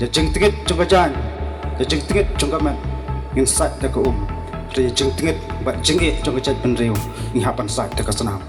จะจึงติดจงกระจายจะจึงติดจงกระมันยิงสัตว์ตะกุมจะจึงติดบัดจึงจงกระจายเป็นเร็วยิงหาปันสัตว์ตะกสนาม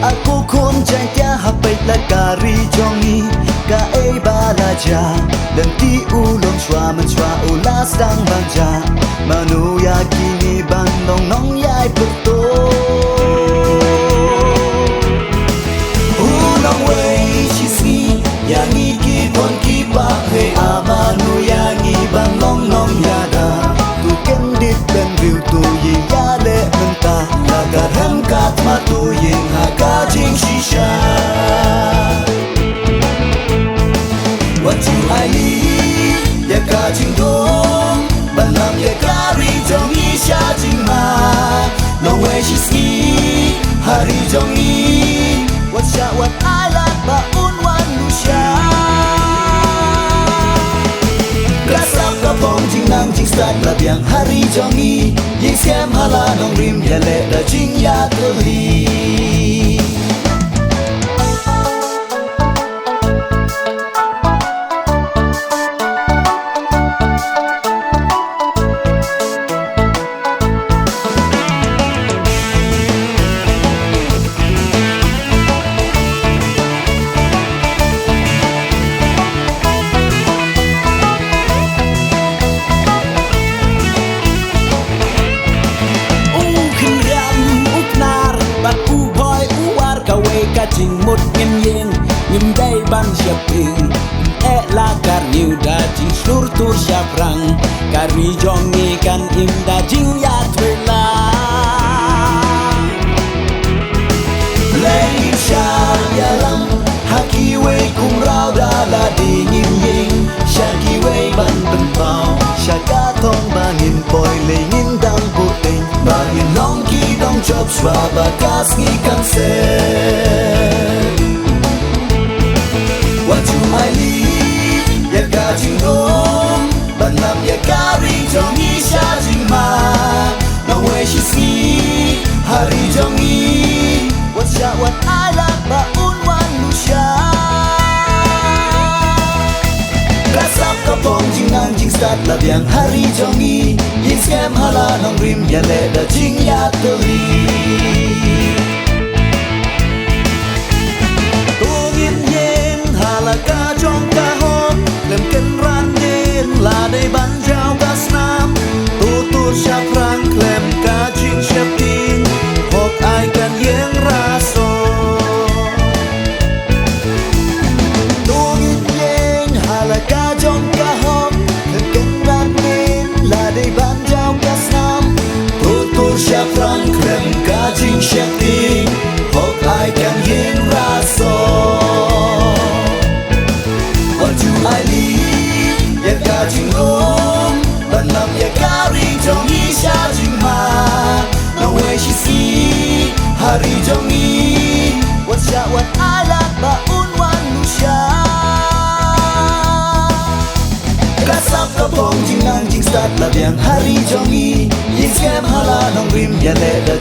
Aku kon jaya hapai la kari jongi ka e balaja dan ti ulong shwa man shwa ulas dang banja manu ya kini bandong nong yai puto ulong wei chi si ya ni ki kon ki pa he amanu ya ni bandong nong ya da tu ken dit ben view tu ye ya le menta la ka hem kat ma tu ye ha ka jing shisha what you I need ya ka jing dong ban lam ya ka ri jong yi sha jing ma no way she ski hari jong yi what sha what I like ba un wan lu sha Kasap kapong jing nang jing start la biang hari jong yi yin scam hala nong rim ya le da jing ya to li Jing một ngân yên ngim đây ban siap ting la kar niu da jing slur tur siap rang kari jongi kan im da jing ya twela lei shar ya lam haki we kum rao da la di ngim yin shaki we ban ban pao shaka thong ba ngin poi le ngin dang pu ting ba ngin long ki dong chop shwa ba kas ngi kan se What you I need ya ka jing dong ban nam ya ka ri jong yi sha jing ma no way she see hari jong yi what sha what I like ba un wan lu sha Kasap kapong jing nang jing start la biang hari jong yi yin scam hala nong rim ya le da jing ya to li là ca trong ca hôn lem ken ran yen là đây ban giao ca snam tu tu sha frank lem ca jing shep tin hok ai kan yen ra so tu yen là ca trong ca hôn lem ken ran yen là đây ban giao ca snam tu tu sha frank lem ca jing shep tin hok ai kan yen ra so I need ya ka jing dong ban nam ya ka ri jong yi sha jing ma no way she see hari jong yi what sha what I like ba un wan lu sha Kasap kapong jing nang jing start la biang hari jong yi yin scam hala nong rim ya le da